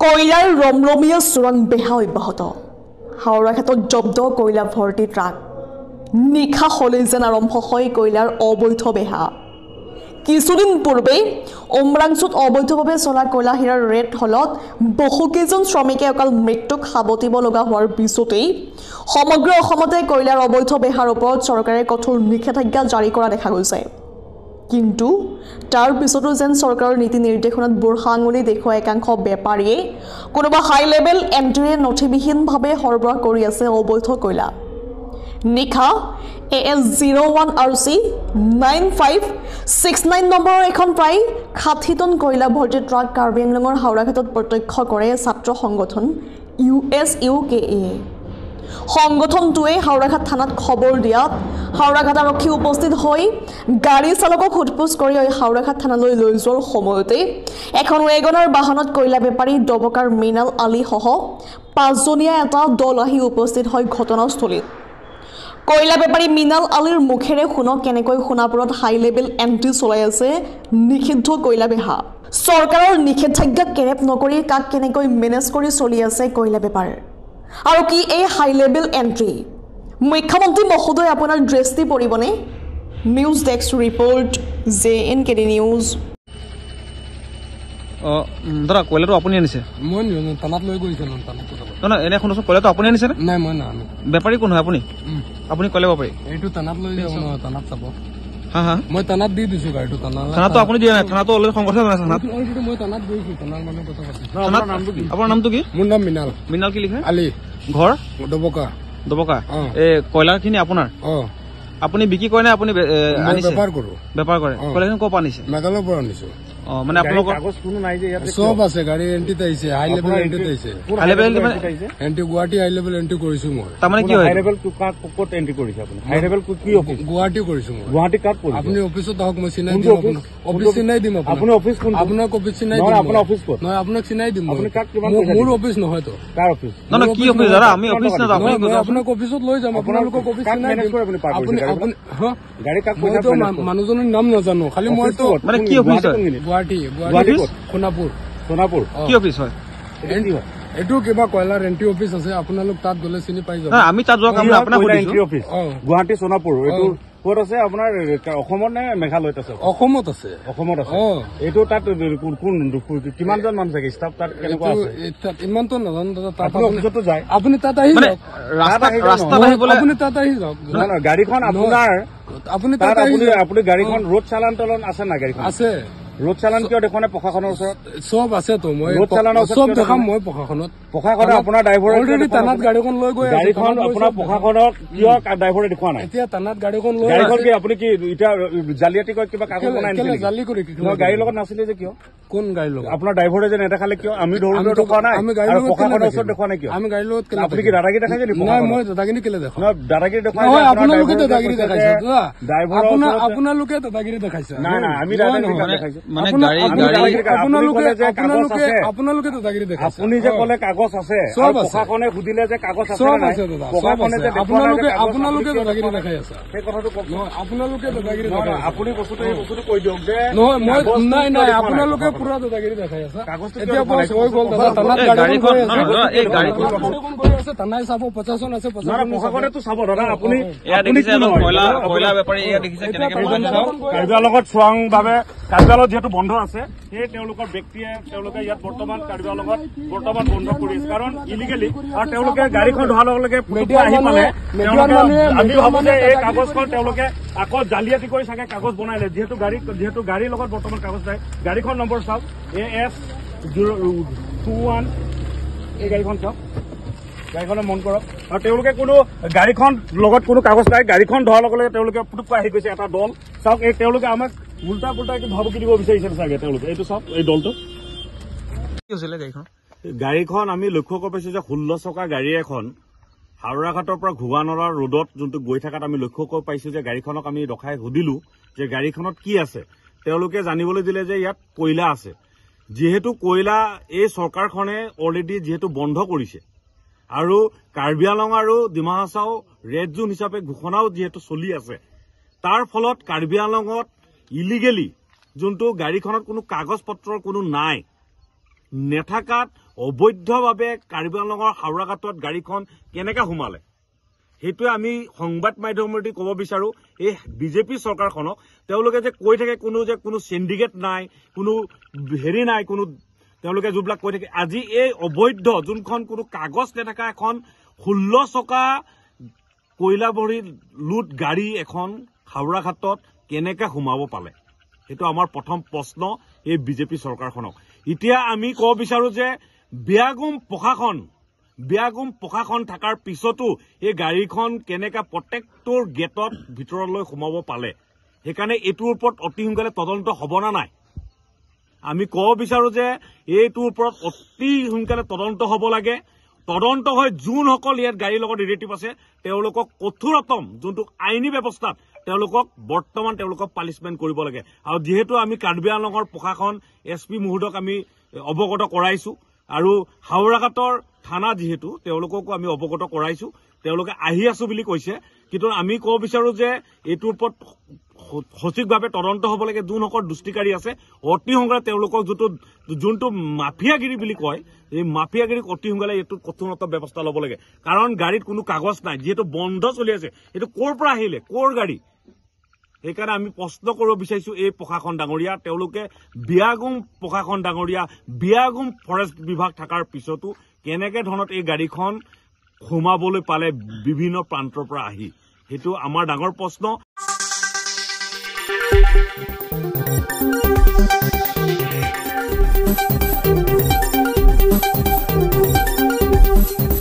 কয়লাৰ ৰমৰমীয়া চোৰাং বেহা অব্যাহত হাওৰা ঘাটত জব্দ কয়লা ভৰ্তি ট্ৰাক নিশা হলে যেন আৰম্ভ হয় কয়লাৰ অবৈধ বেহা কিছুদিন পূৰ্বে অমৰাংচুত অবৈধভাৱে চলা কয়লা হীৰাৰ ৰেড হলত বহুকেইজন শ্ৰমিকে অকাল মৃত্যুক সাৱটিব লগা হোৱাৰ পিছতেই সমগ্ৰ অসমতে কয়লাৰ অবৈধ বেহাৰ ওপৰত চৰকাৰে কঠোৰ নিষেধাজ্ঞা জাৰি কৰা দেখা গৈছে কিন্তু তাৰ পিছতো যেন চৰকাৰৰ নীতি নিৰ্দেশনাত বুঢ়া আঙুলি দেখুৱা একাংশ বেপাৰীয়ে কোনোবা হাই লেভেল এন্ট্ৰিয়ে নথিবিহীনভাৱে সৰবৰাহ কৰি আছে অবৈধ কয়লা নিশা AS01 RC 9569 নম্বৰৰ এখন প্ৰায় 60 টন কয়লা ভৰ্তি ট্ৰাক কাৰ্বি আংলঙৰ হাওৰা ঘাটত প্ৰত্যক্ষ কৰে ছাত্ৰ সংগঠন USUKA সংগঠনটোৱে হাওৰাঘাট থানাত খবৰ দিয়াত হাওৰাঘাট আৰক্ষী উপস্থিত হৈ গাড়ী চালকক সোধপোছ কৰি হাওৰাঘাট থানালৈ লৈ যোৱাৰ সময়তে এখন ৱেগনাৰ বাহনত কয়লা বেপাৰী ডবকাৰ মিনাল আলী সহ 5জনীয়া এটা দল আহি উপস্থিত হয় ঘটনাস্থলীত কয়লা বেপাৰী মিনাল আলীৰ মুখেৰে শুনক কেনেকৈ সোণাপুৰত হাই লেভেল এন্ট্ৰি চলাই আছে নিষিদ্ধ কয়লা বেহা চৰকাৰৰ নিষেধাজ্ঞা কেৰেপ নকৰি কাক কেনেকৈ মেনেজ কৰি চলি আছে কয়লা বেপাৰ আৰু কি এই হাই লেভেল এন্ট্ৰি মুখ্যমন্ত্ৰী মহোদয় আপোনাৰ দৃষ্টি পৰিবনে news desk report JNKD news দাদা কয়লাটো আপুনি আনিছে মই তালাত লৈ গৈছিলো তালাত না এনে শুনছো কয়লাটো আপুনি আনিছে নাই মই না বেপাৰী কোন হয় আপুনি আপুনি কয়লা বেপাৰী এইটো তানাত লৈ যাব ন তানাত চাব হা হা মই তানাত দি দিছো গাড়ীটো থানাটো আপুনি দিয়া নাই থানাটো অলৰেডি সংগঠন আছে থানাত মই তানাত গৈছো তানাৰ মানে কথা পাতিছো আপোনাৰ নামটো কি মোৰ নাম মিনাল মিনাল কি লিখে আলী ঘৰ দবকা এই কয়লাখিনি আপোনাৰ আপুনি বিক্ৰী কৰে নে আপুনি আনিছে বেপাৰ কৰে কয়লাখিনি ক'ৰ পৰা আনিছে মেঘালয়ৰ পৰা আনিছো মানে আপোনালোকৰ কাগজ কোনো নাই যে ইয়াতে সব আছে গাড়ী এন্ট্ৰিত আহিছে হাই লেভেল এন্ট্ৰিত আহিছে হাই লেভেল মানে এন্ট্ৰি গুৱাহাটী হাই লেভেল এন্ট্ৰি কৰিছো মই তাৰমানে কি হয় হাই লেভেল ক'ত এন্ট্ৰি কৰিছে আপুনি হাই লেভেল কি অফিচ গুৱাহাটী কৰিছো মই গুৱাহাটী কাট কৰিছে আপুনি অফিচত আহক মই চিনাই দিম অফিচ চিনাই দিম আপুনি অফিচ কোন আপোনাক অফিচ চিনাই দিম আপোনাৰ অফিচ ক'ত নহয় আপোনাক চিনাই দিম আপুনি কাক কিমান মোৰ অফিচ নহয় তো কাৰ অফিচ না কি অফিচ দাদা আমি অফিচ না আপুনি আপোনাক অফিচত লৈ যাম আপোনালোকক অফিচ চিনাই দিম আপুনি গাড়ী কাক মইতো মানুহজনৰ নাম নাজানো খালি মইতো মানে কি অফিচ হয় গুৱাহাটী সোণাপুৰ কি অফিচ হয় এইটো কিবা কয়লাৰ এন্ট্ৰি অফিচ আছে আপোনালোক তাত গলে চিনি পাই যাব আমি তাত যোৱা কাম আপোনাক এন্ট্ৰি অফিচ গুৱাহাটী সোণাপুৰ এইটো ক'ত আছে আপোনাৰ অসমত নে মেঘালয়ত আছে অসমত আছে এইটো তাত কোন কিমানজন মানুহ থাকে ষ্টাফ তাত কেনেকুৱা আছে ইমানটো নাজানো দাদা তাত অফিচতো যায় আপুনি তাত আহি যাওক ৰাস্তাত আহিবলৈ আপুনি তাত আহি যাওক গাড়ীখন আপোনাৰ আপুনি তাত আপুনি গাড়ীখন ৰোড চালান তলন আছে না গাড়ীখন আছে ৰোড চালান কিয় দেখুৱানে প্ৰশাসনৰ ওচৰত চব আছে তো মই ৰোড চালানৰ চব দেখাম মই প্ৰশাসনে আপোনাৰ ড্ৰাইভাৰ অলৰেডি তানাত গাড়ীখন লৈ গৈ গাড়ীখন আপোনাৰ প্ৰশাসনৰ কিয় ড্ৰাইভাৰে দেখুৱা নাই এতিয়া তানাত গাড়ীখন লৈ গাড়ীখন কি আপুনি কি এতিয়া জালিয়াতি কৰি কিবা কাগজ বনাই আনিছে জালি কৰি গাড়ীৰ লগত নাছিলে যে কিয় কোন গাড়ীৰ লগত আপোনাৰ ড্ৰাইভাৰে যে নেদেখালে কিয় আমি ধৰো দেখুৱা নাই আৰু প্ৰশাসনৰ ওচৰত দেখুৱা নাই কিয় আমি গাড়ীৰ লগত আপুনি কি দাদাগিৰি দেখাইছে নেকি নাই মই দাদাগিৰি কেলে দেখাম দাদাগিৰি দেখুৱাই আপোনালোকে দাদাগিৰি দেখাইছে ড্ৰাইভাৰ আপোনালোকে দাদাগিৰি দেখাইছে নাই নাই আমি দাদাগিৰি দেখাইছো মানে গাড়ী আপোনালোকে দাদাগিৰি দেখাইছে আপুনি যে ক'লে কাগজ আছে প্ৰশাসনে সুধিলে যে কাগজ আছে প্ৰশাসনে যে আপোনালোকে দাদাগিৰি দেখাই আছে সেই কথাটো কওক আপোনালোকে দাদাগিৰি আপুনি বস্তুটো কৈ দিয়ক যে নহয় মই নাই আপোনালোকে পুৰা দাদাগিৰি দেখাই আছে এতিয়া বস হৈ গ'ল দাদা থানাত গাড়ীখন এই গাড়ীখন গৈ আছে থানাই চাব 50 জন আছে 50 জন প্ৰশাসনেতো চাব দাদা আপুনি দেখিছে কয়লা বেপাৰী এয়া দেখিছে কেনেকে কাৰ্বিৰ লগত চোৰাংভাৱে কাৰ্বিৰ যিহেতু বন্ধ আছে সেই তেওঁলোকৰ ব্যক্তিয়ে তেওঁলোকে ইয়াত বৰ্তমান কাৰ্বিৰ লগত বন্ধ কৰি আছে কাৰণ ইলিগেলি আৰু তেওঁলোকে গাড়ীখন ধোৱাৰ লগে লগে আহি পালে আমি ভাবো যে এই কাগজখন তেওঁলোকে আকৌ জালিয়াতি কৰি চাগে কাগজ বনাইলে যিহেতু গাড়ীৰ লগত বৰ্তমান কাগজ নাই গাড়ীখন নম্বৰ চাওক AS21 এই গাড়ীখন চাওক গাড়ীখনে মন কৰক আৰু তেওঁলোকে কোনো গাড়ীখন লগত কোনো কাগজ নাই গাড়ীখন ধোৱাৰ লগে লগে তেওঁলোকে পুটুককৈ আহি গৈছে এটা দল চাওক এই তেওঁলোকে আমাক উল্টা পুল্টা ভাবুকি দিব বিচাৰিছে চাগে তেওঁলোকে এইটো চাওক এই দলটো কি হৈছিলে গাড়ীখন আমি লক্ষ্য কৰি পাইছো যে 16 চকা গাড়ী এখন হাওৰা ঘাটৰ পৰা ঘুৱানৰা ৰোডত যোনটো গৈ থকাত আমি লক্ষ্য কৰি পাইছো যে গাড়ীখনক আমি ৰখাই সুধিলো যে গাড়ীখনত কি আছে তেওঁলোকে জানিবলৈ দিলে যে ইয়াত কয়লা আছে যিহেতু কয়লা এই চৰকাৰখনে অলৰেডি যিহেতু বন্ধ কৰিছে আৰু কাৰ্বি আংলং আৰু ডিমা হাছাও ৰেড জোন হিচাপে ঘোষণাও যিহেতু চলি আছে তাৰ ফলত কাৰ্বি আংলঙত ইলিগেলি যোনটো গাড়ীখনত কোনো কাগজ পত্ৰৰ কোনো নাই নেথাকাত অবৈধভাৱে কাৰ্বি আংলঙৰ হাওৰাঘাটত গাড়ীখন কেনেকৈ সোমালে সেইটোৱে আমি সংবাদ মাধ্যমেদি ক'ব বিচাৰো এই বিজেপি চৰকাৰখনক তেওঁলোকে যে কৈ থাকে কোনো সিন্ডিকেট নাই কোনো হেৰি নাই কোনো তেওঁলোকে যিবিলাক কৈ থাকে আজি এই অবৈধ যোনখন কোনো কাগজ নেথাকা এখন 16 চকা কয়লা ভৰি লুট গাড়ী এখন হাওৰাঘাটত কেনেকৈ সোমাব পালে সেইটো আমাৰ প্ৰথম প্ৰশ্ন এই বিজেপি চৰকাৰখনক এতিয়া আমি ক'ব বিচাৰো যে বিয়াগুম প্ৰশাসন থকাৰ পিছতো এই গাড়ীখন কেনেকৈ প্ৰত্যেকটোৰ গেটত ভিতৰলৈ সোমাব পালে সেইকাৰণে এইটোৰ ওপৰত অতি সোনকালে তদন্ত হ'ব না নাই আমি ক'ব বিচাৰো যে এইটোৰ ওপৰত অতি সোনকালে তদন্ত হ'ব লাগে তদন্ত হৈ যোনসকল ইয়াত গাড়ীৰ লগত ৰিলেটিভ আছে তেওঁলোকক কঠোৰতম যোনটো আইনী ব্যৱস্থাত তেওঁলোকক বৰ্তমান তেওঁলোকক পানিছমেণ্ট কৰিব লাগে আৰু যিহেতু আমি কাৰ্বি আংলঙৰ প্ৰশাসন এছপি মহোদয়ক আমি অৱগত কৰাইছো আৰু হাওৰাঘাটৰ থানা যিহেতু তেওঁলোককো আমি অৱগত কৰাইছো তেওঁলোকে আহি আছো বুলি কৈছে কিন্তু আমি ক'ব বিচাৰো যে এইটোৰ ওপৰত সঠিকভাৱে তদন্ত হ'ব লাগে যোনসকল দুষ্টিকাৰী আছে অতি সোনকালে তেওঁলোকক যোনটো মাফিয়াগিৰি বুলি কয় এই মাফিয়াগিৰিক অতি সোনকালে এইটো কঠোৰতম ব্যৱস্থা ল'ব লাগে কাৰণ গাড়ীত কোনো কাগজ নাই যিহেতু বন্ধ চলি আছে এইটো ক'ৰ পৰা আহিলে ক'ৰ গাড়ী সেইকাৰণে আমি প্ৰশ্ন কৰিব বিচাৰিছো এই প্ৰশাসন ডাঙৰীয়া তেওঁলোকে বিয়াগুম প্ৰশাসন ডাঙৰীয়া বিয়াগুম ফৰেষ্ট বিভাগ থকাৰ পিছতো কেনেকৈ ধৰণত এই গাড়ীখন সোমাবলৈ পালে বিভিন্ন প্ৰান্তৰ পৰা আহি সেইটো আমাৰ ডাঙৰ প্ৰশ্ন